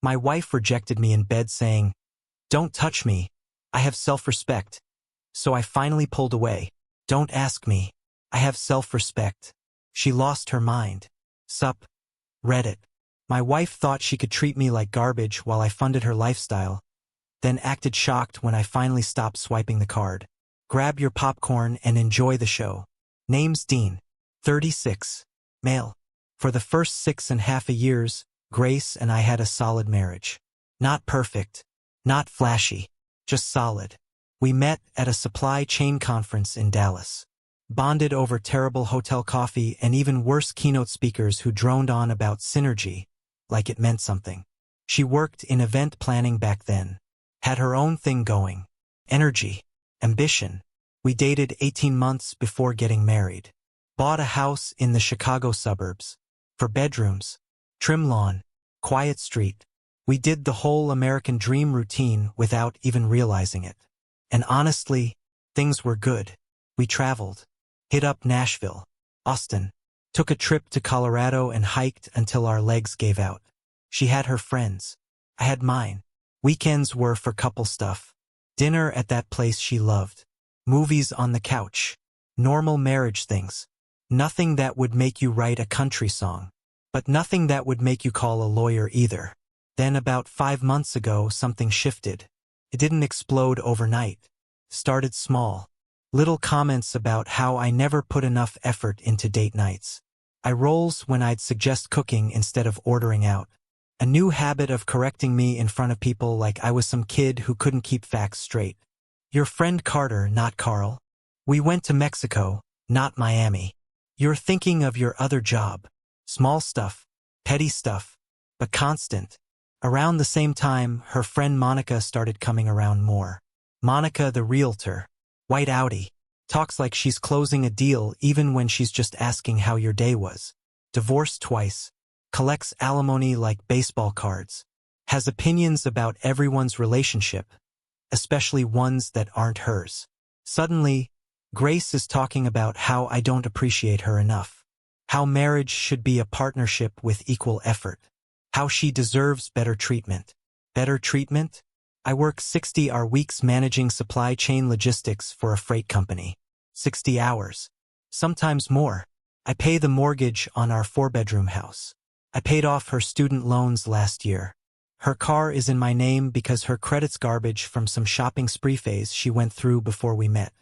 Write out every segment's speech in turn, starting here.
My wife rejected me in bed saying, "Don't touch me. I have self-respect." So I finally pulled away. Don't ask me. I have self-respect. She lost her mind. Sup? Reddit. My wife thought she could treat me like garbage while I funded her lifestyle, then acted shocked when I finally stopped swiping the card. Grab your popcorn and enjoy the show. Name's Dean. 36. Male. For the first 6.5 years, Grace and I had a solid marriage. Not perfect. Not flashy. Just solid. We met at a supply chain conference in Dallas. Bonded over terrible hotel coffee and even worse keynote speakers who droned on about synergy, like it meant something. She worked in event planning back then. Had her own thing going. Energy. Ambition. We dated 18 months before getting married. Bought a house in the Chicago suburbs. For bedrooms. Trim lawn. Quiet street. We did the whole American dream routine without even realizing it. And honestly, things were good. We traveled. Hit up Nashville. Austin. Took a trip to Colorado and hiked until our legs gave out. She had her friends. I had mine. Weekends were for couple stuff. Dinner at that place she loved. Movies on the couch. Normal marriage things. Nothing that would make you write a country song. But nothing that would make you call a lawyer either. Then about 5 months ago something shifted. It didn't explode overnight. Started small. Little comments about how I never put enough effort into date nights. Eye rolls when I'd suggest cooking instead of ordering out. A new habit of correcting me in front of people like I was some kid who couldn't keep facts straight. Your friend Carter, not Carl. We went to Mexico, not Miami. You're thinking of your other job. Small stuff, petty stuff, but constant. Around the same time, her friend Monica started coming around more. Monica the realtor. White Audi. Talks like she's closing a deal even when she's just asking how your day was. Divorced twice. Collects alimony like baseball cards. Has opinions about everyone's relationship, especially ones that aren't hers. Suddenly, Grace is talking about how I don't appreciate her enough. How marriage should be a partnership with equal effort. How she deserves better treatment. Better treatment? I work 60-hour weeks managing supply chain logistics for a freight company. 60 hours. Sometimes more. I pay the mortgage on our 4-bedroom house. I paid off her student loans last year. Her car is in my name because her credit's garbage from some shopping spree phase she went through before we met.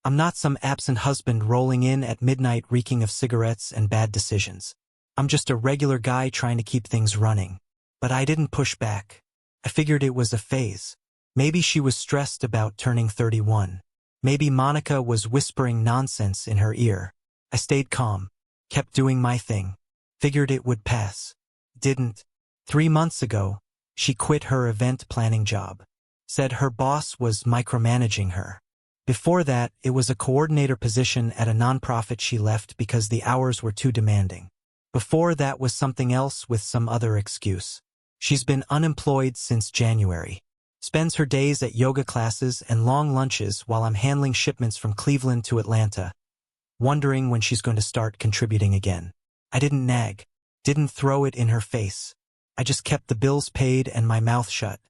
I'm not some absent husband rolling in at midnight reeking of cigarettes and bad decisions. I'm just a regular guy trying to keep things running. But I didn't push back. I figured it was a phase. Maybe she was stressed about turning 31. Maybe Monica was whispering nonsense in her ear. I stayed calm. Kept doing my thing. Figured it would pass. Didn't. 3 months ago, she quit her event planning job. Said her boss was micromanaging her. Before that, it was a coordinator position at a nonprofit she left because the hours were too demanding. Before that was something else with some other excuse. She's been unemployed since January. Spends her days at yoga classes and long lunches while I'm handling shipments from Cleveland to Atlanta, wondering when she's going to start contributing again. I didn't nag. Didn't throw it in her face. I just kept the bills paid and my mouth shut.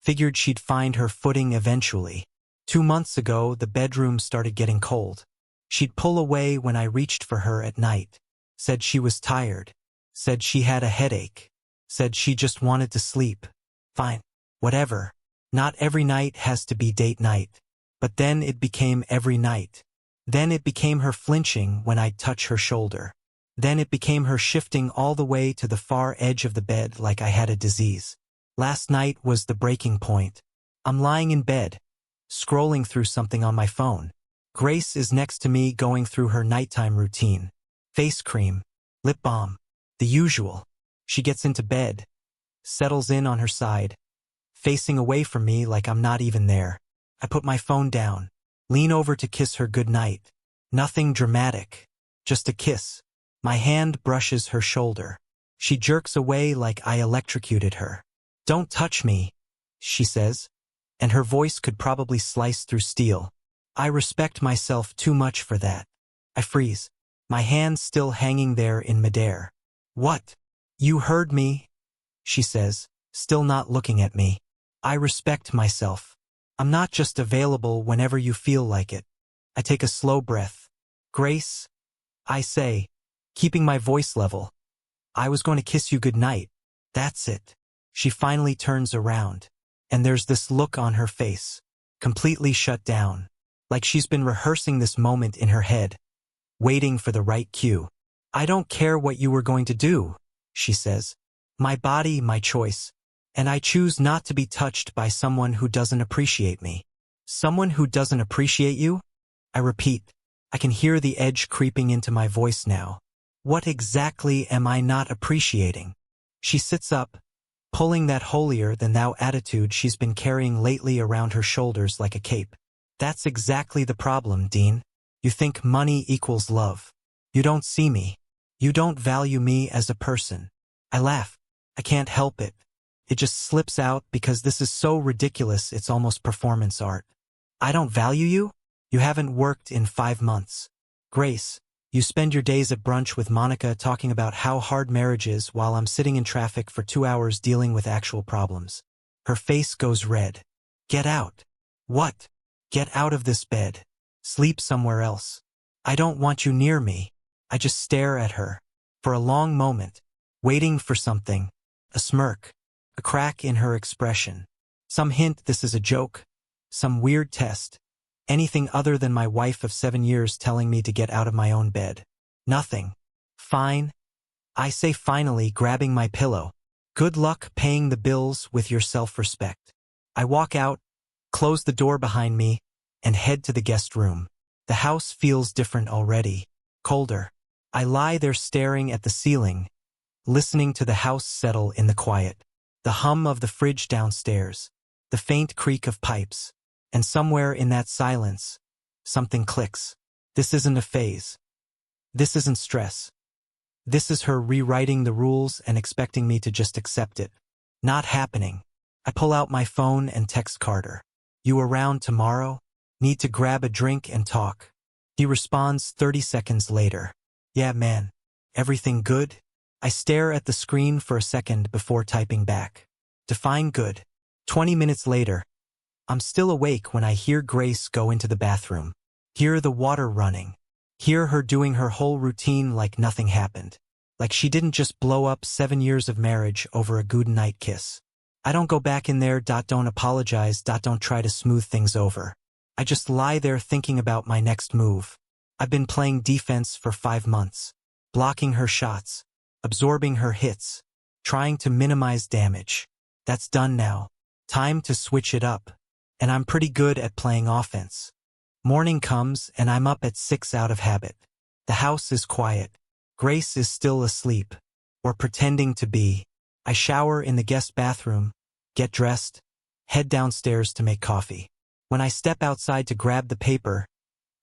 Figured she'd find her footing eventually. 2 months ago, the bedroom started getting cold. She'd pull away when I reached for her at night. Said she was tired. Said she had a headache. Said she just wanted to sleep. Fine. Whatever. Not every night has to be date night. But then it became every night. Then it became her flinching when I'd touch her shoulder. Then it became her shifting all the way to the far edge of the bed like I had a disease. Last night was the breaking point. I'm lying in bed, scrolling through something on my phone. Grace is next to me going through her nighttime routine. Face cream, lip balm, the usual. She gets into bed, settles in on her side, facing away from me like I'm not even there. I put my phone down, lean over to kiss her goodnight. Nothing dramatic, just a kiss. My hand brushes her shoulder. She jerks away like I electrocuted her. "Don't touch me," she says, and her voice could probably slice through steel. I respect myself too much for that. I freeze, my hand still hanging there in midair. "What?" "You heard me," she says, still not looking at me. I respect myself. I'm not just available whenever you feel like it. I take a slow breath. Grace, I say, keeping my voice level. I was going to kiss you goodnight. That's it. She finally turns around, and there's this look on her face, completely shut down, like she's been rehearsing this moment in her head, waiting for the right cue. I don't care what you were going to do, she says. My body, my choice, and I choose not to be touched by someone who doesn't appreciate me. Someone who doesn't appreciate you? I repeat. I can hear the edge creeping into my voice now. What exactly am I not appreciating? She sits up, pulling that holier-than-thou attitude she's been carrying lately around her shoulders like a cape. That's exactly the problem, Dean. You think money equals love. You don't see me. You don't value me as a person. I laugh. I can't help it. It just slips out because this is so ridiculous it's almost performance art. I don't value you? You haven't worked in 5 months. Grace, you spend your days at brunch with Monica talking about how hard marriage is while I'm sitting in traffic for 2 hours dealing with actual problems. Her face goes red. Get out. What? Get out of this bed. Sleep somewhere else. I don't want you near me. I just stare at her. For a long moment. Waiting for something. A smirk. A crack in her expression. Some hint this is a joke. Some weird test. Anything other than my wife of 7 years telling me to get out of my own bed. Nothing. Fine. I say finally, grabbing my pillow. Good luck paying the bills with your self-respect. I walk out, close the door behind me, and head to the guest room. The house feels different already. Colder. I lie there staring at the ceiling, listening to the house settle in the quiet. The hum of the fridge downstairs. The faint creak of pipes. And somewhere in that silence, something clicks. This isn't a phase. This isn't stress. This is her rewriting the rules and expecting me to just accept it. Not happening. I pull out my phone and text Carter. You around tomorrow? Need to grab a drink and talk. He responds 30 seconds later. Yeah, man. Everything good? I stare at the screen for a second before typing back. Define good. 20 minutes later. I'm still awake when I hear Grace go into the bathroom. Hear the water running. Hear her doing her whole routine like nothing happened. Like she didn't just blow up 7 years of marriage over a goodnight kiss. I don't go back in there. Don't apologize. Don't try to smooth things over. I just lie there thinking about my next move. I've been playing defense for 5 months. Blocking her shots. Absorbing her hits. Trying to minimize damage. That's done now. Time to switch it up. And I'm pretty good at playing offense. Morning comes and I'm up at 6 out of habit. The house is quiet. Grace is still asleep. Or pretending to be. I shower in the guest bathroom, get dressed, head downstairs to make coffee. When I step outside to grab the paper,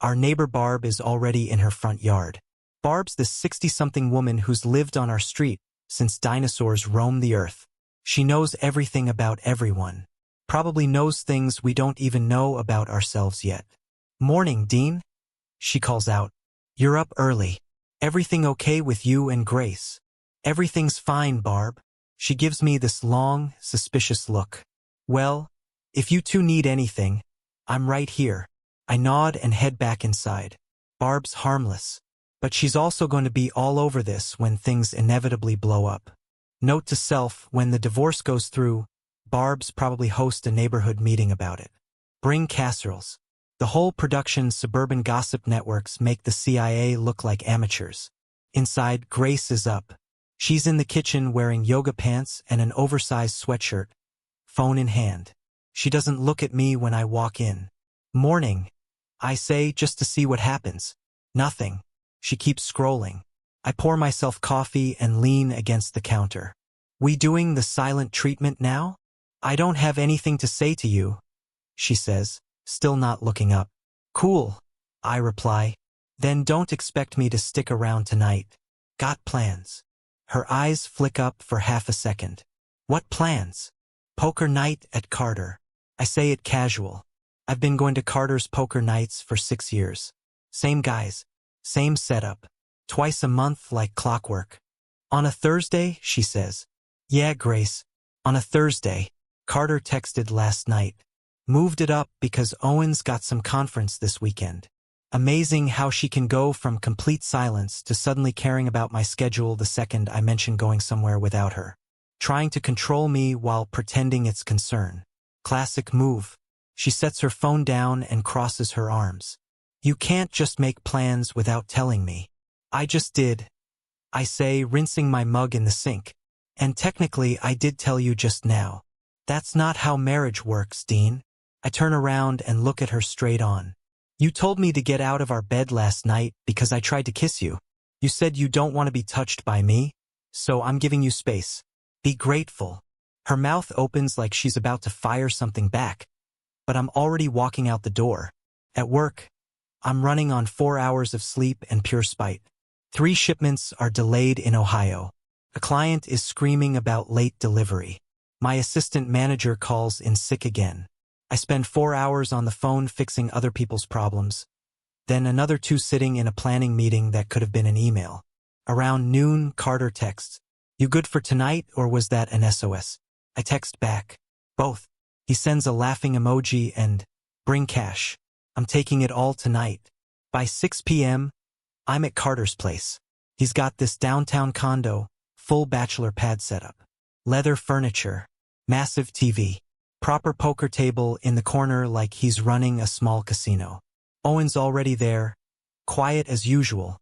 our neighbor Barb is already in her front yard. Barb's the 60-something woman who's lived on our street since dinosaurs roamed the earth. She knows everything about everyone. Probably knows things we don't even know about ourselves yet. Morning, Dean, she calls out. You're up early. Everything okay with you and Grace? Everything's fine, Barb. She gives me this long, suspicious look. Well, if you two need anything, I'm right here. I nod and head back inside. Barb's harmless, but she's also going to be all over this when things inevitably blow up. Note to self, when the divorce goes through, Barb's probably host a neighborhood meeting about it. Bring casseroles. The whole production suburban gossip networks make the CIA look like amateurs. Inside, Grace is up. She's in the kitchen wearing yoga pants and an oversized sweatshirt, phone in hand. She doesn't look at me when I walk in. Morning, I say just to see what happens. Nothing. She keeps scrolling. I pour myself coffee and lean against the counter. We doing the silent treatment now? I don't have anything to say to you, she says, still not looking up. Cool, I reply. Then don't expect me to stick around tonight. Got plans. Her eyes flick up for half a second. What plans? Poker night at Carter. I say it casual. I've been going to Carter's poker nights for 6 years. Same guys, same setup. Twice a month like clockwork. On a Thursday, she says. Yeah, Grace. On a Thursday, Carter texted last night. Moved it up because Owen's got some conference this weekend. Amazing how she can go from complete silence to suddenly caring about my schedule the second I mention going somewhere without her. Trying to control me while pretending it's concern. Classic move. She sets her phone down and crosses her arms. You can't just make plans without telling me. I just did. I say, rinsing my mug in the sink. And technically I did tell you just now. That's not how marriage works, Dean. I turn around and look at her straight on. You told me to get out of our bed last night because I tried to kiss you. You said you don't want to be touched by me, so I'm giving you space. Be grateful. Her mouth opens like she's about to fire something back, but I'm already walking out the door. At work, I'm running on 4 hours of sleep and pure spite. 3 shipments are delayed in Ohio. A client is screaming about late delivery. My assistant manager calls in sick again. I spend 4 hours on the phone fixing other people's problems. Then another 2 sitting in a planning meeting that could have been an email. Around noon, Carter texts, "You good for tonight, or was that an SOS?" I text back, "Both." He sends a laughing emoji and, "Bring cash. I'm taking it all tonight." By 6 p.m., I'm at Carter's place. He's got this downtown condo, full bachelor pad setup. Leather furniture, massive TV, proper poker table in the corner like he's running a small casino. Owen's already there, quiet as usual,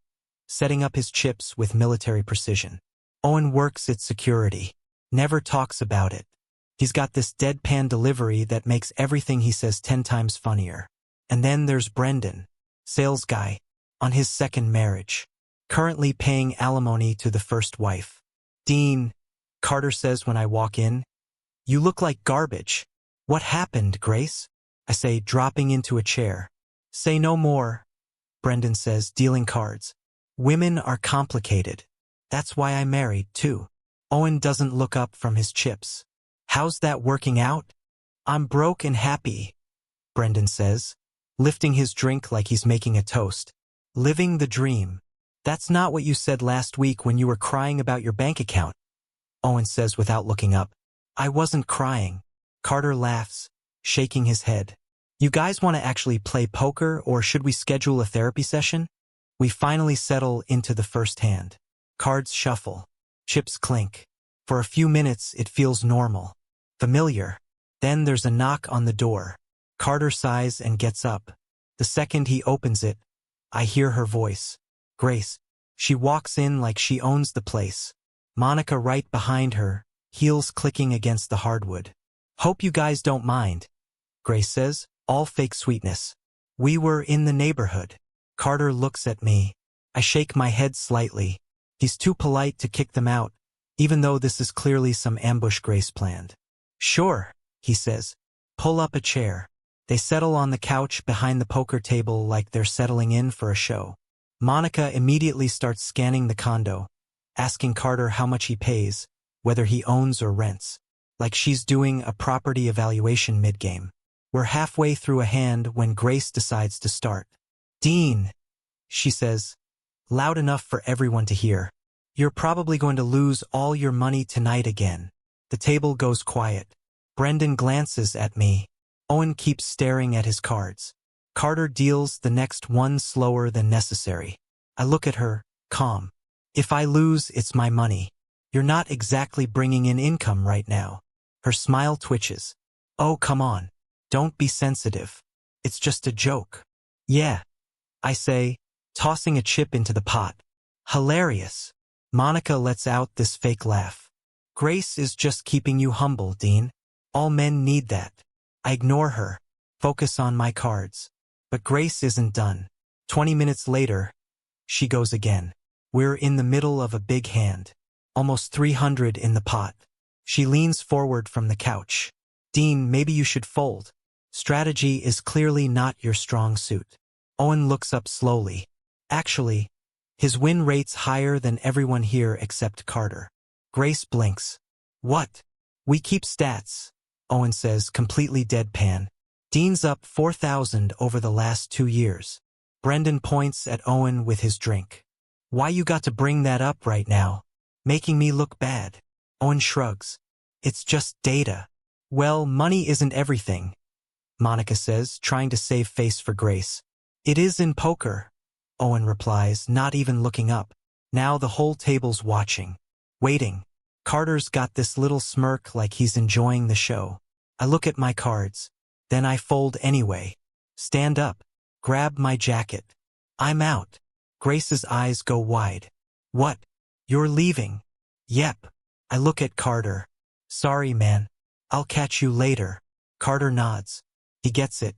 setting up his chips with military precision. Owen works at security, never talks about it. He's got this deadpan delivery that makes everything he says 10 times funnier. And then there's Brendan, sales guy, on his second marriage, currently paying alimony to the first wife. "Dean," Carter says when I walk in, "you look like garbage." "What happened, Grace?" I say, dropping into a chair. "Say no more," Brendan says, dealing cards. "Women are complicated. That's why I married, too." Owen doesn't look up from his chips. "How's that working out?" "I'm broke and happy," Brendan says, lifting his drink like he's making a toast. "Living the dream." "That's not what you said last week when you were crying about your bank account," Owen says without looking up. "I wasn't crying." Carter laughs, shaking his head. "You guys want to actually play poker, or should we schedule a therapy session?" We finally settle into the first hand. Cards shuffle. Chips clink. For a few minutes it feels normal. Familiar. Then there's a knock on the door. Carter sighs and gets up. The second he opens it, I hear her voice. Grace. She walks in like she owns the place. Monica right behind her, heels clicking against the hardwood. "Hope you guys don't mind," Grace says, all fake sweetness. "We were in the neighborhood." Carter looks at me. I shake my head slightly. He's too polite to kick them out, even though this is clearly some ambush Grace planned. "Sure," he says. "Pull up a chair." They settle on the couch behind the poker table like they're settling in for a show. Monica immediately starts scanning the condo, asking Carter how much he pays, whether he owns or rents, like she's doing a property evaluation mid-game. We're halfway through a hand when Grace decides to start. "Dean," she says, loud enough for everyone to hear, "you're probably going to lose all your money tonight again." The table goes quiet. Brendan glances at me. Owen keeps staring at his cards. Carter deals the next one slower than necessary. I look at her, calm. "If I lose, it's my money. You're not exactly bringing in income right now." Her smile twitches. "Oh, come on. Don't be sensitive. It's just a joke." "Yeah," I say, tossing a chip into the pot. "Hilarious." Monica lets out this fake laugh. "Grace is just keeping you humble, Dean. All men need that." I ignore her, focus on my cards. But Grace isn't done. 20 minutes later, she goes again. We're in the middle of a big hand. Almost 300 in the pot. She leans forward from the couch. "Dean, maybe you should fold. Strategy is clearly not your strong suit." Owen looks up slowly. Actually, his win rate's higher than everyone here except Carter. Grace blinks. "What?" "We keep stats," Owen says, completely deadpan. "Dean's up 4,000 over the last 2 years. Brendan points at Owen with his drink. "Why you got to bring that up right now? Making me look bad?" Owen shrugs. It's just data. Well, money isn't everything, Monica says, trying to save face for Grace. It is in poker, Owen replies, not even looking up. Now the whole table's watching. Waiting. Carter's got this little smirk like he's enjoying the show. I look at my cards. Then I fold anyway. Stand up. Grab my jacket. I'm out. Grace's eyes go wide. What? You're leaving? Yep. I look at Carter. Sorry, man. I'll catch you later. Carter nods. He gets it.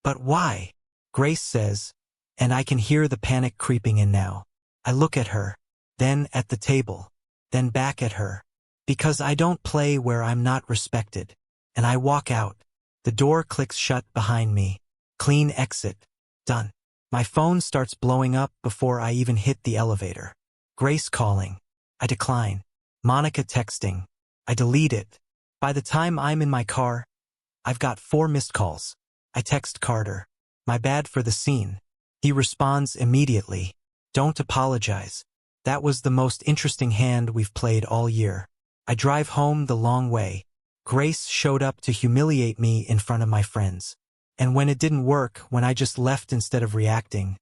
But why? Grace says, and I can hear the panic creeping in now. I look at her, then at the table, then back at her. Because I don't play where I'm not respected. And I walk out. The door clicks shut behind me. Clean exit. Done. My phone starts blowing up before I even hit the elevator. Grace calling. I decline. Monica texting. I delete it. By the time I'm in my car, I've got 4 missed calls. I text Carter. My bad for the scene. He responds immediately. Don't apologize. That was the most interesting hand we've played all year. I drive home the long way. Grace showed up to humiliate me in front of my friends. And when it didn't work, when I just left instead of reacting,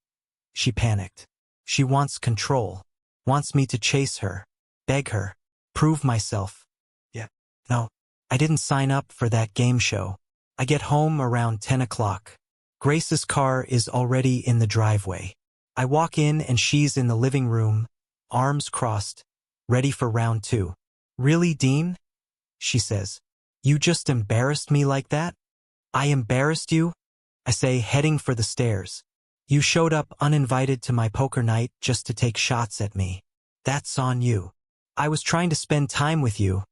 she panicked. She wants control. Wants me to chase her. Beg her. Prove myself. Yeah. No. I didn't sign up for that game show. I get home around 10 o'clock. Grace's car is already in the driveway. I walk in and she's in the living room, arms crossed, ready for round 2. Really, Dean? She says. You just embarrassed me like that? I embarrassed you? I say, heading for the stairs. You showed up uninvited to my poker night just to take shots at me. That's on you. I was trying to spend time with you,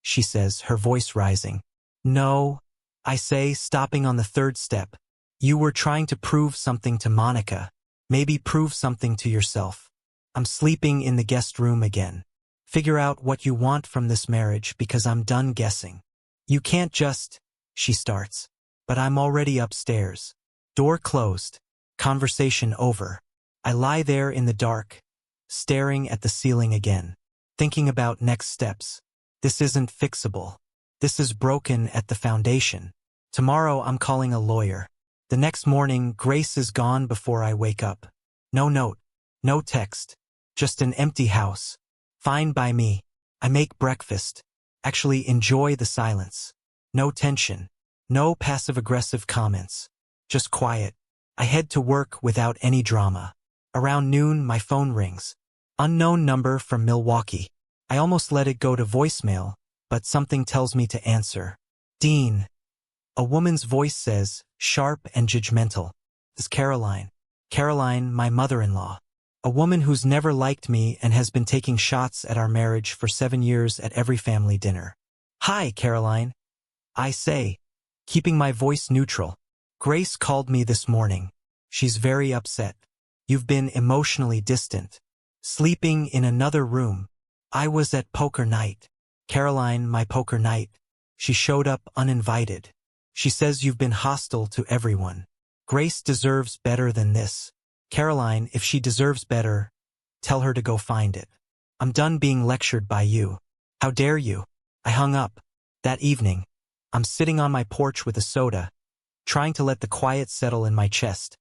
she says, her voice rising. No, I say, stopping on the 3rd step. You were trying to prove something to Monica. Maybe prove something to yourself. I'm sleeping in the guest room again. Figure out what you want from this marriage because I'm done guessing. You can't just, she starts. But I'm already upstairs. Door closed. Conversation over. I lie there in the dark, staring at the ceiling again, thinking about next steps. This isn't fixable. This is broken at the foundation. Tomorrow I'm calling a lawyer. The next morning, Grace is gone before I wake up. No note. No text. Just an empty house. Fine by me. I make breakfast. Actually enjoy the silence. No tension. No passive-aggressive comments. Just quiet. I head to work without any drama. Around noon, my phone rings. Unknown number from Milwaukee. I almost let it go to voicemail, but something tells me to answer. Dean. A woman's voice says, sharp and judgmental. It's Caroline. Caroline, my mother-in-law. A woman who's never liked me and has been taking shots at our marriage for 7 years at every family dinner. Hi, Caroline. I say, keeping my voice neutral. Grace called me this morning. She's very upset. You've been emotionally distant. Sleeping in another room. I was at poker night. Caroline, my poker night. She showed up uninvited. She says you've been hostile to everyone. Grace deserves better than this. Caroline, if she deserves better, tell her to go find it. I'm done being lectured by you. How dare you? I hung up. That evening, I'm sitting on my porch with a soda, trying to let the quiet settle in my chest,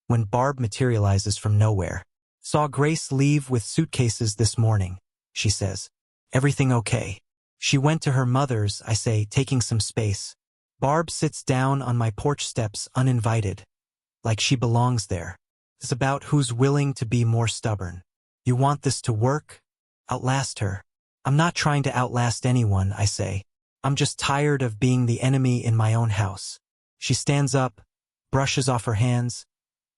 when Barb materializes from nowhere. Saw Grace leave with suitcases this morning, she says. Everything okay? She went to her mother's, I say, taking some space. Barb sits down on my porch steps uninvited, like she belongs there. It's about who's willing to be more stubborn. You want this to work? Outlast her. I'm not trying to outlast anyone, I say. I'm just tired of being the enemy in my own house. She stands up, brushes off her hands,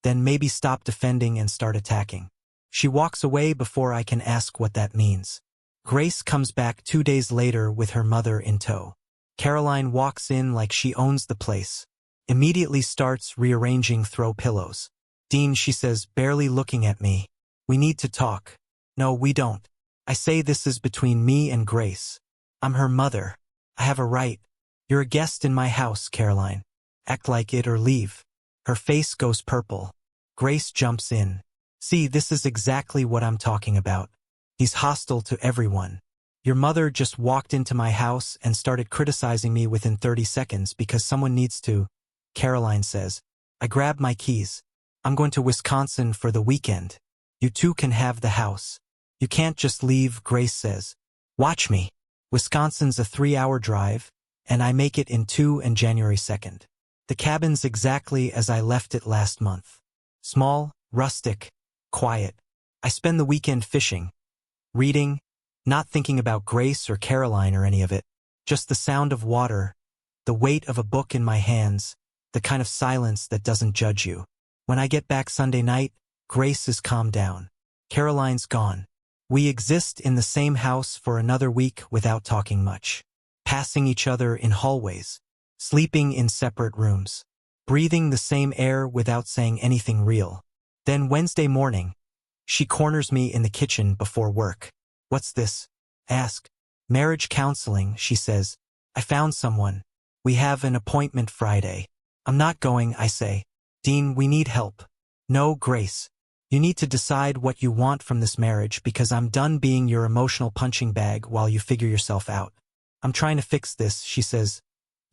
then maybe stop defending and start attacking. She walks away before I can ask what that means. Grace comes back 2 days later with her mother in tow. Caroline walks in like she owns the place. Immediately starts rearranging throw pillows. Dean, she says, barely looking at me. We need to talk. No, we don't. I say this is between me and Grace. I'm her mother. I have a right. You're a guest in my house, Caroline. Act like it or leave. Her face goes purple. Grace jumps in. See, this is exactly what I'm talking about. He's hostile to everyone. Your mother just walked into my house and started criticizing me within 30 seconds because someone needs to, Caroline says. I grab my keys. I'm going to Wisconsin for the weekend. You two can have the house. You can't just leave, Grace says. Watch me. Wisconsin's a 3-hour drive, and I make it in 2 and January 2nd. The cabin's exactly as I left it last month. Small, rustic, quiet. I spend the weekend fishing, reading, not thinking about Grace or Caroline or any of it. Just the sound of water, the weight of a book in my hands, the kind of silence that doesn't judge you. When I get back Sunday night, Grace is calmed down. Caroline's gone. We exist in the same house for another week without talking much. Passing each other in hallways. Sleeping in separate rooms. Breathing the same air without saying anything real. Then Wednesday morning, she corners me in the kitchen before work. What's this? Ask. Marriage counseling, she says. I found someone. We have an appointment Friday. I'm not going, I say. Dean, we need help. No, Grace. You need to decide what you want from this marriage because I'm done being your emotional punching bag while you figure yourself out. I'm trying to fix this, she says,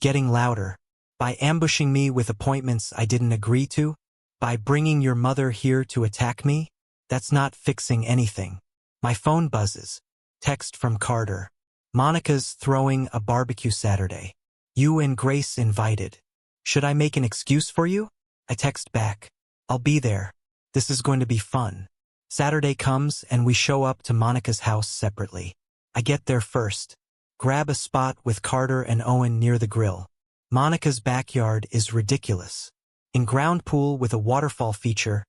getting louder. By ambushing me with appointments I didn't agree to? By bringing your mother here to attack me? That's not fixing anything. My phone buzzes. Text from Carter. Monica's throwing a barbecue Saturday. You and Grace invited. Should I make an excuse for you? I text back. I'll be there. This is going to be fun. Saturday comes and we show up to Monica's house separately. I get there first. Grab a spot with Carter and Owen near the grill. Monica's backyard is ridiculous. In-ground pool with a waterfall feature.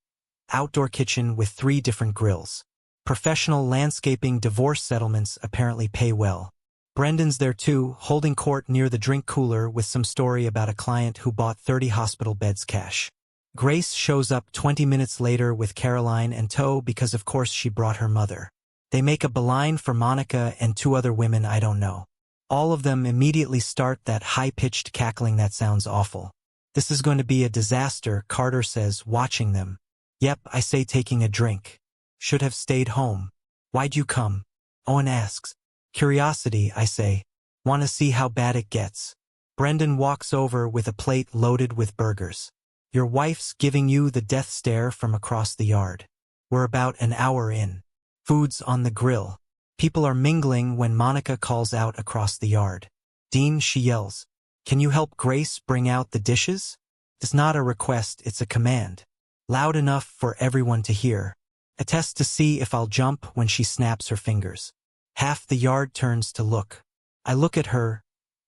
Outdoor kitchen with 3 different grills. Professional landscaping divorce settlements apparently pay well. Brendan's there too, holding court near the drink cooler with some story about a client who bought 30 hospital beds cash. Grace shows up 20 minutes later with Caroline and tow because of course she brought her mother. They make a beeline for Monica and 2 other women I don't know. All of them immediately start that high-pitched cackling that sounds awful. This is going to be a disaster, Carter says, watching them. Yep, I say, taking a drink. Should have stayed home. Why'd you come? Owen asks. Curiosity, I say. Want to see how bad it gets. Brendan walks over with a plate loaded with burgers. Your wife's giving you the death stare from across the yard. We're about an hour in. Food's on the grill. People are mingling when Monica calls out across the yard. Dean, she yells. Can you help Grace bring out the dishes? It's not a request, it's a command. Loud enough for everyone to hear. A test to see if I'll jump when she snaps her fingers. Half the yard turns to look. I look at her,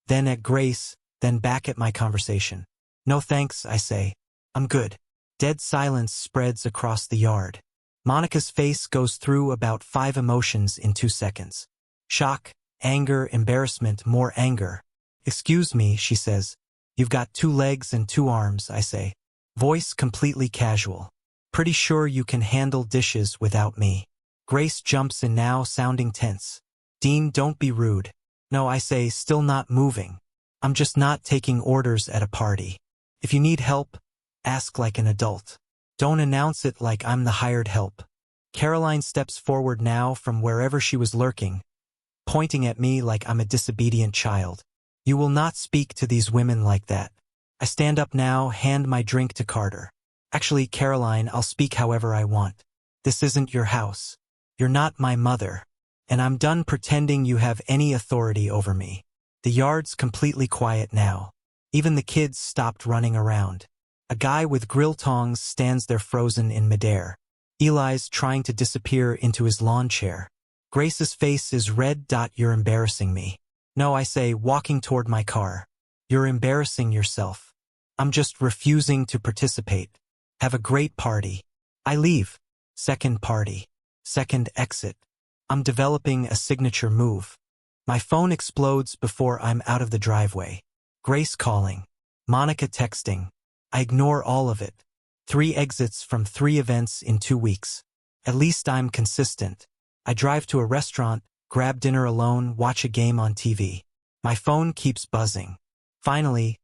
then at Grace, then back at my conversation. No thanks, I say. I'm good. Dead silence spreads across the yard. Monica's face goes through about 5 emotions in 2 seconds. Shock, anger, embarrassment, more anger. Excuse me, she says. You've got 2 legs and 2 arms, I say. Voice completely casual. Pretty sure you can handle dishes without me. Grace jumps in now, sounding tense. Dean, don't be rude. No, I say, still not moving. I'm just not taking orders at a party. If you need help, ask like an adult. Don't announce it like I'm the hired help. Caroline steps forward now from wherever she was lurking, pointing at me like I'm a disobedient child. You will not speak to these women like that. I stand up now, hand my drink to Carter. Actually, Caroline, I'll speak however I want. This isn't your house. You're not my mother. And I'm done pretending you have any authority over me. The yard's completely quiet now. Even the kids stopped running around. A guy with grill tongs stands there frozen in midair. Eli's trying to disappear into his lawn chair. Grace's face is red. You're embarrassing me. No, I say, walking toward my car. You're embarrassing yourself. I'm just refusing to participate. Have a great party. I leave. Second party. Second exit. I'm developing a signature move. My phone explodes before I'm out of the driveway. Grace calling. Monica texting. I ignore all of it. 3 exits from 3 events in 2 weeks. At least I'm consistent. I drive to a restaurant, grab dinner alone, watch a game on TV. My phone keeps buzzing. Finally,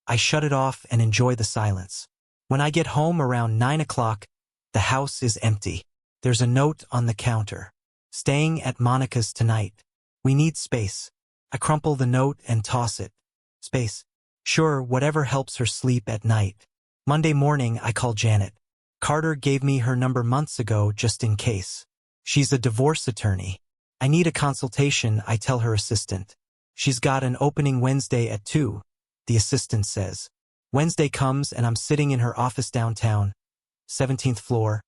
I shut it off and enjoy the silence. When I get home around 9 o'clock, the house is empty. There's a note on the counter. Staying at Monica's tonight. We need space. I crumple the note and toss it. Space. Sure, whatever helps her sleep at night. Monday morning, I call Janet. Carter gave me her number months ago just in case. She's a divorce attorney. I need a consultation, I tell her assistant. She's got an opening Wednesday at 2, the assistant says. Wednesday comes and I'm sitting in her office downtown, 17th floor,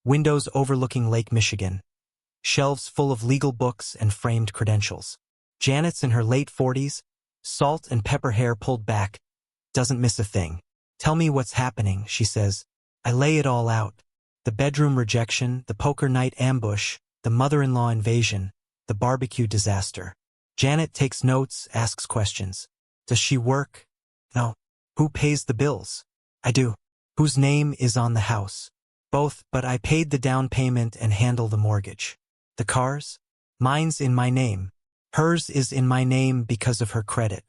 windows overlooking Lake Michigan. Shelves full of legal books and framed credentials. Janet's in her late 40s, salt and pepper hair pulled back, doesn't miss a thing. Tell me what's happening, she says. I lay it all out. The bedroom rejection, the poker night ambush, the mother-in-law invasion, the barbecue disaster. Janet takes notes, asks questions. Does she work? No. Who pays the bills? I do. Whose name is on the house? Both, but I paid the down payment and handle the mortgage. The cars? Mine's in my name. Hers is in my name because of her credit.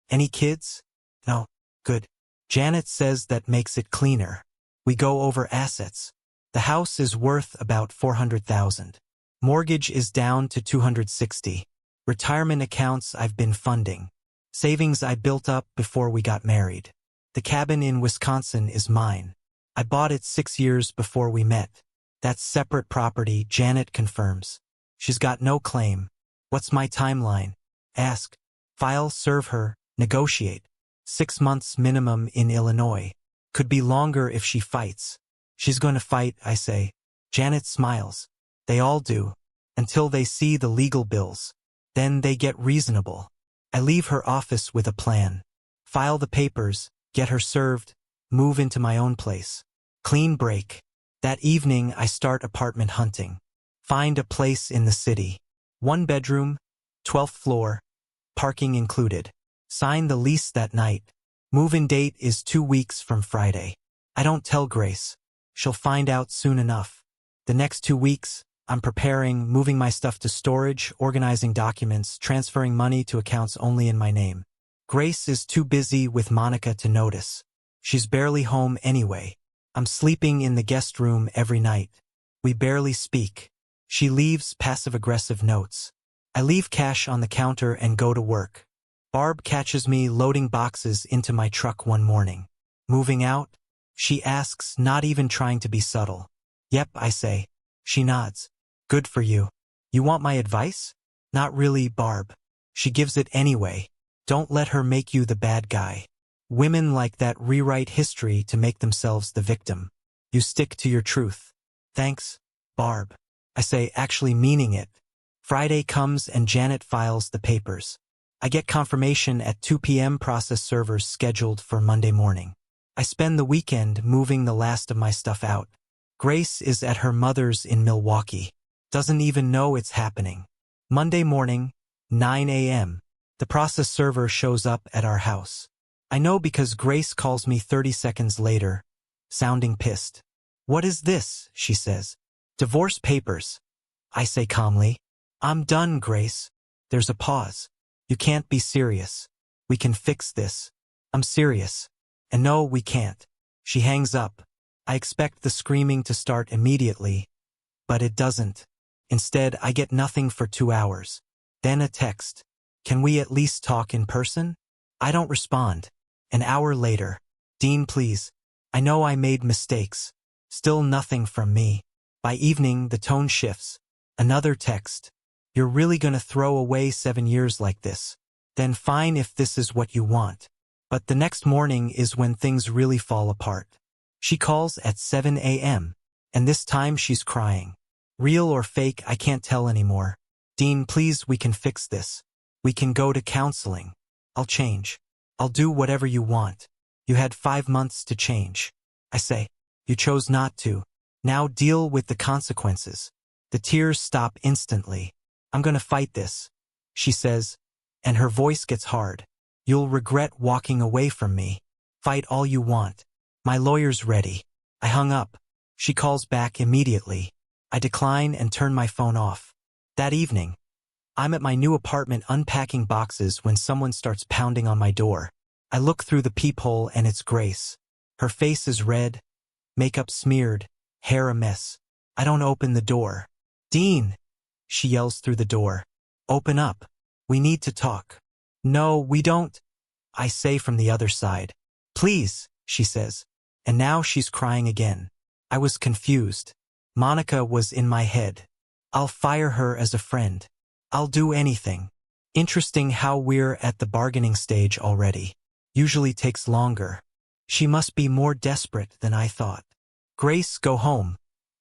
Any kids? No. Good. Janet says that makes it cleaner. We go over assets. The house is worth about $400,000. Mortgage is down to $260,000. Retirement accounts I've been funding. Savings I built up before we got married. The cabin in Wisconsin is mine. I bought it 6 years before we met. That's separate property, Janet confirms. She's got no claim. What's my timeline? Ask. File, serve her, negotiate. 6 months minimum in Illinois. Could be longer if she fights. She's going to fight, I say. Janet smiles. They all do. Until they see the legal bills. Then they get reasonable. I leave her office with a plan. File the papers, get her served, move into my own place. Clean break. That evening I start apartment hunting. Find a place in the city. 1 bedroom, 12th floor, parking included. Sign the lease that night. Move-in date is 2 weeks from Friday. I don't tell Grace. She'll find out soon enough. The next 2 weeks, I'm preparing, moving my stuff to storage, organizing documents, transferring money to accounts only in my name. Grace is too busy with Monica to notice. She's barely home anyway. I'm sleeping in the guest room every night. We barely speak. She leaves passive-aggressive notes. I leave cash on the counter and go to work. Barb catches me loading boxes into my truck one morning. Moving out? She asks, not even trying to be subtle. Yep, I say. She nods. Good for you. You want my advice? Not really, Barb. She gives it anyway. Don't let her make you the bad guy. Women like that rewrite history to make themselves the victim. You stick to your truth. Thanks, Barb. I say, actually meaning it. Friday comes and Janet files the papers. I get confirmation at 2 p.m. process servers scheduled for Monday morning. I spend the weekend moving the last of my stuff out. Grace is at her mother's in Milwaukee. Doesn't even know it's happening. Monday morning, 9 a.m. The process server shows up at our house. I know because Grace calls me 30 seconds later, sounding pissed. What is this? She says. Divorce papers. I say calmly. I'm done, Grace. There's a pause. You can't be serious. We can fix this. I'm serious. And no, we can't. She hangs up. I expect the screaming to start immediately, but it doesn't. Instead, I get nothing for 2 hours. Then a text. Can we at least talk in person? I don't respond. An hour later. Dean, please. I know I made mistakes. Still nothing from me. By evening, the tone shifts. Another text. You're really gonna throw away 7 years like this? Then fine if this is what you want. But the next morning is when things really fall apart. She calls at 7 a.m. And this time she's crying. Real or fake, I can't tell anymore. Dean, please, we can fix this. We can go to counseling. I'll change. I'll do whatever you want. You had 5 months to change. I say, you chose not to. Now deal with the consequences. The tears stop instantly. I'm gonna fight this, she says, and her voice gets hard. You'll regret walking away from me. Fight all you want. My lawyer's ready. I hung up. She calls back immediately. I decline and turn my phone off. That evening, I'm at my new apartment unpacking boxes when someone starts pounding on my door. I look through the peephole and it's Grace. Her face is red, makeup smeared, hair a mess. I don't open the door. Dean, she yells through the door. Open up. We need to talk. No, we don't, I say from the other side. Please, she says. And now she's crying again. I was confused. Monica was in my head. I'll fire her as a friend. I'll do anything. Interesting how we're at the bargaining stage already. Usually takes longer. She must be more desperate than I thought. Grace, go home,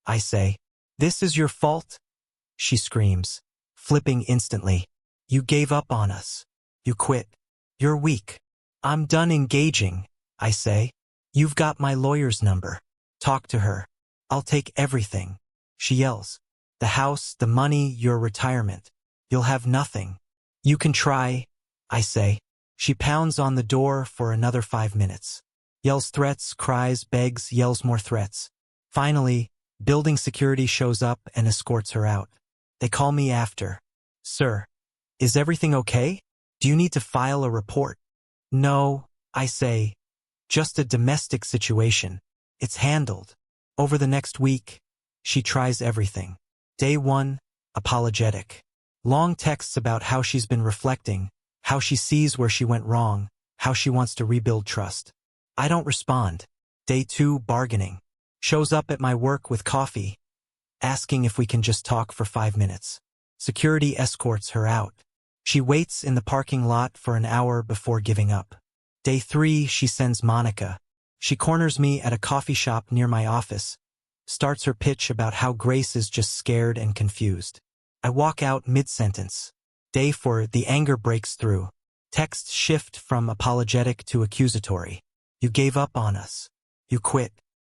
I say. This is your fault? She screams, flipping instantly. You gave up on us. You quit. You're weak. I'm done engaging, I say. You've got my lawyer's number. Talk to her. I'll take everything. She yells. The house, the money, your retirement. You'll have nothing. You can try, I say. She pounds on the door for another 5 minutes. Yells threats, cries, begs, yells more threats. Finally, building security shows up and escorts her out. They call me after. Sir, is everything okay? Do you need to file a report? No, I say. Just a domestic situation. It's handled. Over the next week, she tries everything. Day 1, apologetic. Long texts about how she's been reflecting, how she sees where she went wrong, how she wants to rebuild trust. I don't respond. Day 2, bargaining. Shows up at my work with coffee, asking if we can just talk for 5 minutes. Security escorts her out. She waits in the parking lot for an hour before giving up. Day 3, she sends Monica. She corners me at a coffee shop near my office, starts her pitch about how Grace is just scared and confused. I walk out mid-sentence. Day 4, the anger breaks through. Texts shift from apologetic to accusatory. You gave up on us. You quit.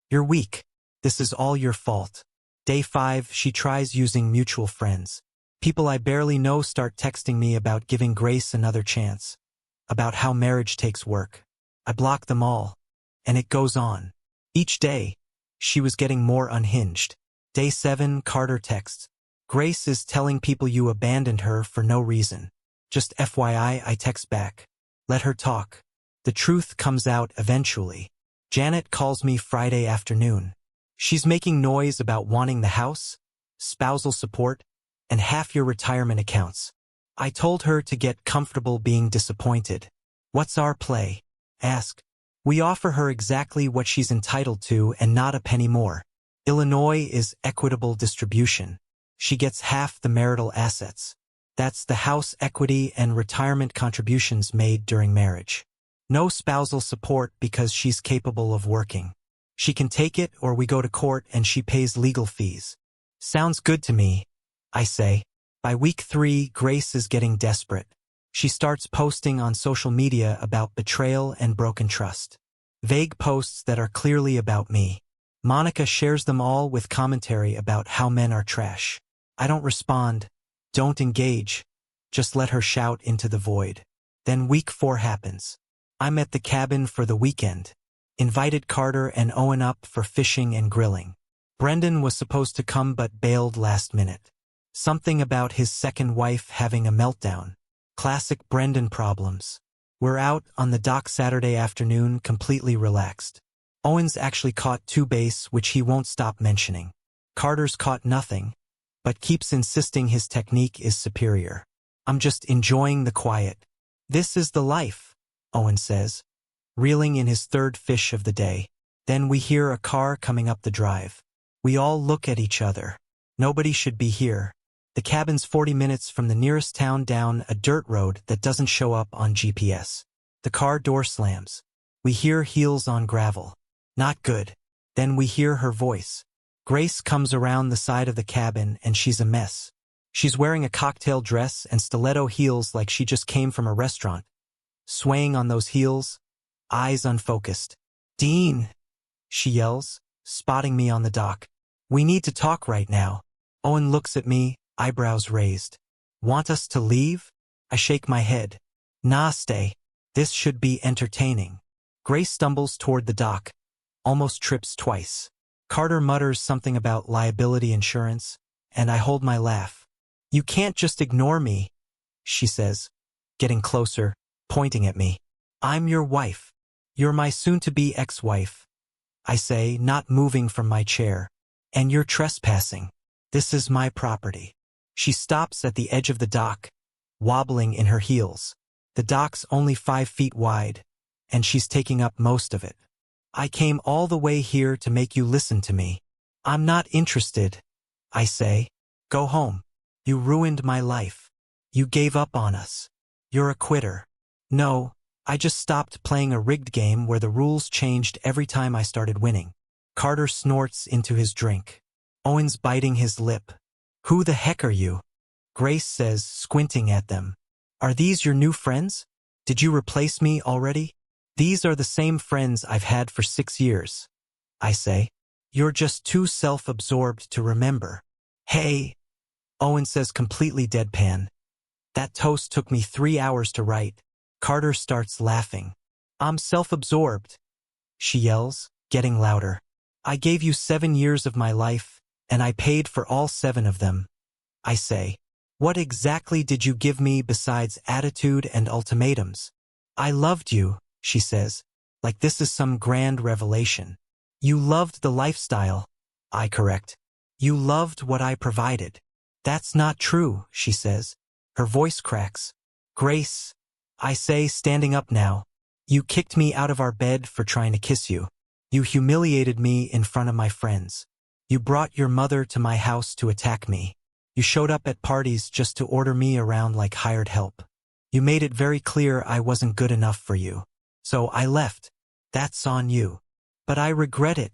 You're weak. This is all your fault. Day 5, she tries using mutual friends. People I barely know start texting me about giving Grace another chance, about how marriage takes work. I block them all. And it goes on. Each day, she was getting more unhinged. Day 7, Carter texts. Grace is telling people you abandoned her for no reason. Just FYI, I text back. Let her talk. The truth comes out eventually. Janet calls me Friday afternoon. She's making noise about wanting the house, spousal support, and half your retirement accounts. I told her to get comfortable being disappointed. What's our play? Ask. We offer her exactly what she's entitled to and not a penny more. Illinois is equitable distribution. She gets half the marital assets. That's the house equity and retirement contributions made during marriage. No spousal support because she's capable of working. She can take it or we go to court and she pays legal fees. Sounds good to me, I say. By week 3, Grace is getting desperate. She starts posting on social media about betrayal and broken trust. Vague posts that are clearly about me. Monica shares them all with commentary about how men are trash. I don't respond, don't engage, just let her shout into the void. Then week 4 happens. I'm at the cabin for the weekend. Invited Carter and Owen up for fishing and grilling. Brendan was supposed to come but bailed last minute. Something about his second wife having a meltdown. Classic Brendan problems. We're out on the dock Saturday afternoon completely relaxed. Owen's actually caught 2 bass which he won't stop mentioning. Carter's caught nothing, but keeps insisting his technique is superior. I'm just enjoying the quiet. This is the life, Owen says, reeling in his 3rd fish of the day. Then we hear a car coming up the drive. We all look at each other. Nobody should be here. The cabin's 40 minutes from the nearest town down a dirt road that doesn't show up on GPS. The car door slams. We hear heels on gravel. Not good. Then we hear her voice. Grace comes around the side of the cabin and she's a mess. She's wearing a cocktail dress and stiletto heels like she just came from a restaurant. Swaying on those heels, eyes unfocused. Dean, she yells, spotting me on the dock. We need to talk right now. Owen looks at me, eyebrows raised. Want us to leave? I shake my head. Nah, stay. This should be entertaining. Grace stumbles toward the dock, almost trips twice. Carter mutters something about liability insurance, and I hold my laugh. You can't just ignore me, she says, getting closer, pointing at me. I'm your wife. You're my soon-to-be ex-wife, I say, not moving from my chair. And you're trespassing. This is my property. She stops at the edge of the dock, wobbling in her heels. The dock's only 5 feet wide, and she's taking up most of it. I came all the way here to make you listen to me. I'm not interested, I say. Go home. You ruined my life. You gave up on us. You're a quitter. No, I just stopped playing a rigged game where the rules changed every time I started winning. Carter snorts into his drink. Owen's biting his lip. Who the heck are you? Grace says, squinting at them. Are these your new friends? Did you replace me already? These are the same friends I've had for 6 years. I say. You're just too self-absorbed to remember. Hey, Owen says completely deadpan. That toast took me 3 hours to write. Carter starts laughing. I'm self-absorbed, she yells, getting louder. I gave you 7 years of my life, and I paid for all 7 of them. I say. What exactly did you give me besides attitude and ultimatums? I loved you, she says, like this is some grand revelation. You loved the lifestyle, I correct. You loved what I provided. That's not true, she says. Her voice cracks. Grace, I say, standing up now. You kicked me out of our bed for trying to kiss you. You humiliated me in front of my friends. You brought your mother to my house to attack me. You showed up at parties just to order me around like hired help. You made it very clear I wasn't good enough for you. So I left. That's on you. But I regret it,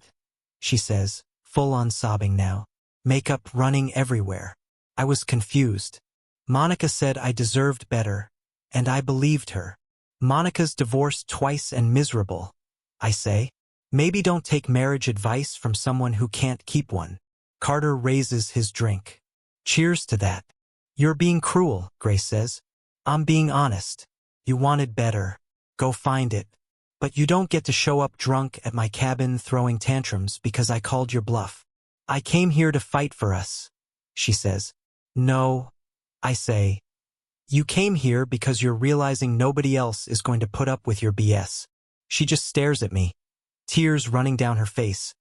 she says, full on sobbing now. Makeup running everywhere. I was confused. Monica said I deserved better, and I believed her. Monica's divorced twice and miserable, I say. Maybe don't take marriage advice from someone who can't keep one. Carter raises his drink. Cheers to that. You're being cruel, Grace says. I'm being honest. You wanted better. Go find it. But you don't get to show up drunk at my cabin throwing tantrums because I called your bluff. I came here to fight for us, she says. No, I say. You came here because you're realizing nobody else is going to put up with your BS. She just stares at me. Tears running down her face.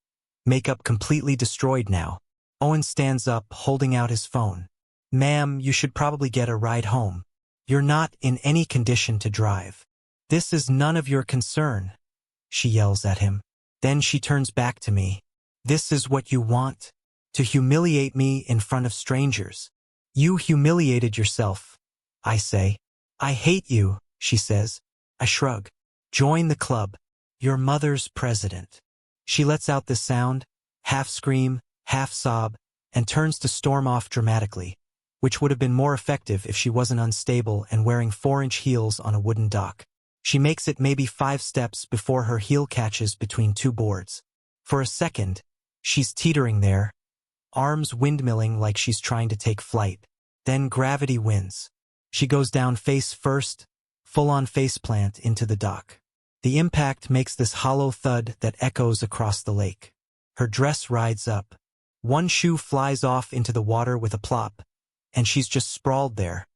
Makeup completely destroyed now. Owen stands up, holding out his phone. Ma'am, you should probably get a ride home. You're not in any condition to drive. This is none of your concern, she yells at him. Then she turns back to me. This is what you want? To humiliate me in front of strangers. You humiliated yourself, I say. I hate you, she says. I shrug. Join the club. Your mother's president. She lets out this sound, half scream, half sob, and turns to storm off dramatically, which would have been more effective if she wasn't unstable and wearing 4-inch heels on a wooden dock. She makes it maybe 5 steps before her heel catches between 2 boards. For a second, she's teetering there, arms windmilling like she's trying to take flight. Then gravity wins. She goes down face first, full-on faceplant into the dock. The impact makes this hollow thud that echoes across the lake. Her dress rides up. One shoe flies off into the water with a plop, and she's just sprawled there,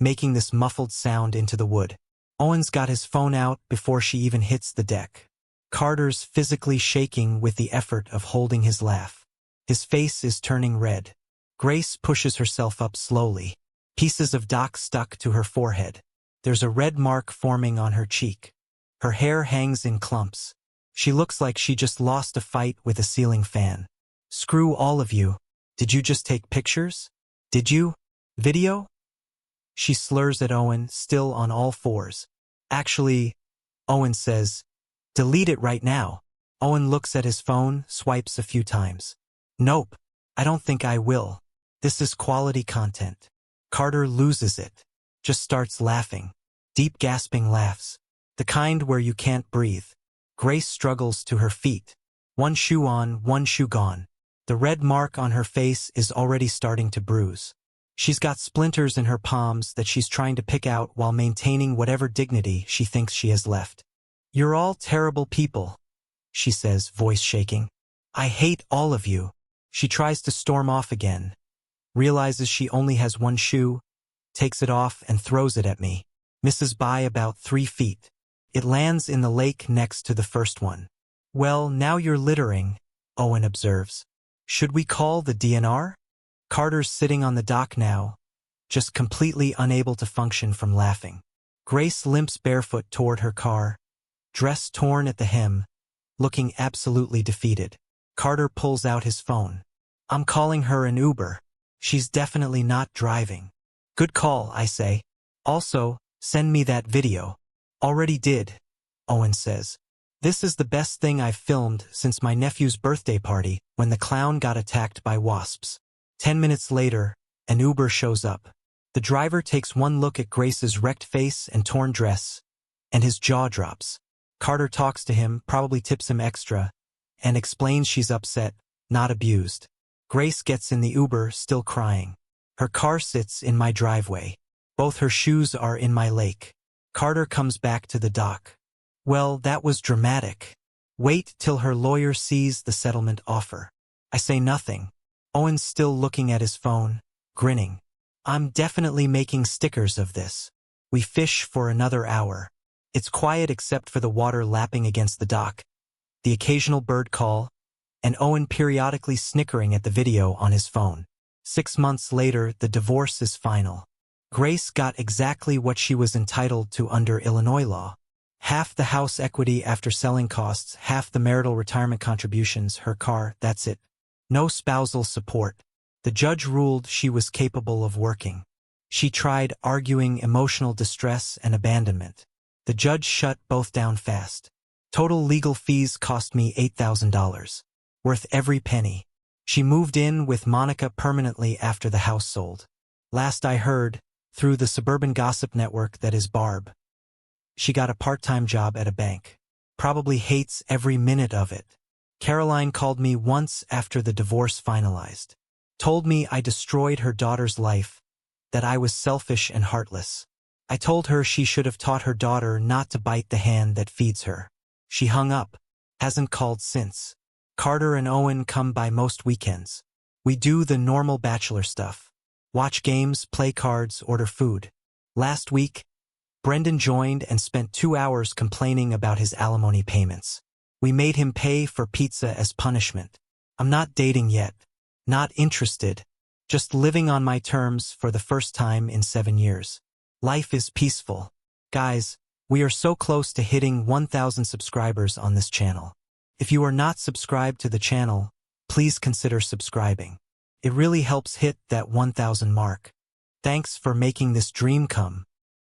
making this muffled sound into the wood. Owen's got his phone out before she even hits the deck. Carter's physically shaking with the effort of holding his laugh. His face is turning red. Grace pushes herself up slowly. Pieces of dock stuck to her forehead. There's a red mark forming on her cheek. Her hair hangs in clumps. She looks like she just lost a fight with a ceiling fan. Screw all of you. Did you just take pictures? Did you? Video? She slurs at Owen, still on all fours. Actually, Owen says, delete it right now. Owen looks at his phone, swipes a few times. Nope, I don't think I will. This is quality content. Carter loses it. Just starts laughing. Deep gasping laughs. The kind where you can't breathe. Grace struggles to her feet. One shoe on, one shoe gone. The red mark on her face is already starting to bruise. She's got splinters in her palms that she's trying to pick out while maintaining whatever dignity she thinks she has left. You're all terrible people, she says, voice shaking. I hate all of you. She tries to storm off again, realizes she only has one shoe, takes it off and throws it at me. Misses by about 3 feet. It lands in the lake next to the first one. Well, now you're littering, Owen observes. Should we call the DNR? Carter's sitting on the dock now, just completely unable to function from laughing. Grace limps barefoot toward her car, dress torn at the hem, looking absolutely defeated. Carter pulls out his phone. I'm calling her an Uber. She's definitely not driving. Good call, I say. Also, send me that video. Already did, Owen says. This is the best thing I've filmed since my nephew's birthday party when the clown got attacked by wasps. 10 minutes later, an Uber shows up. The driver takes one look at Grace's wrecked face and torn dress, and his jaw drops. Carter talks to him, probably tips him extra, and explains she's upset, not abused. Grace gets in the Uber, still crying. Her car sits in my driveway. Both her shoes are in my lake. Carter comes back to the dock. Well, that was dramatic. Wait till her lawyer sees the settlement offer. I say nothing. Owen's still looking at his phone, grinning. I'm definitely making stickers of this. We fish for another hour. It's quiet except for the water lapping against the dock, the occasional bird call, and Owen periodically snickering at the video on his phone. 6 months later, the divorce is final. Grace got exactly what she was entitled to under Illinois law. Half the house equity after selling costs, half the marital retirement contributions, her car, that's it. No spousal support. The judge ruled she was capable of working. She tried arguing emotional distress and abandonment. The judge shut both down fast. Total legal fees cost me $8,000. Worth every penny. She moved in with Monica permanently after the house sold. Last I heard, through the suburban gossip network that is Barb, she got a part-time job at a bank. Probably hates every minute of it. Caroline called me once after the divorce finalized. Told me I destroyed her daughter's life, that I was selfish and heartless. I told her she should have taught her daughter not to bite the hand that feeds her. She hung up, hasn't called since. Carter and Owen come by most weekends. We do the normal bachelor stuff. Watch games, play cards, order food. Last week, Brendan joined and spent 2 hours complaining about his alimony payments. We made him pay for pizza as punishment. I'm not dating yet. Not interested. Just living on my terms for the first time in 7 years. Life is peaceful. Guys, we are so close to hitting 1,000 subscribers on this channel. If you are not subscribed to the channel, please consider subscribing. It really helps hit that 1,000 mark. Thanks for making this dream come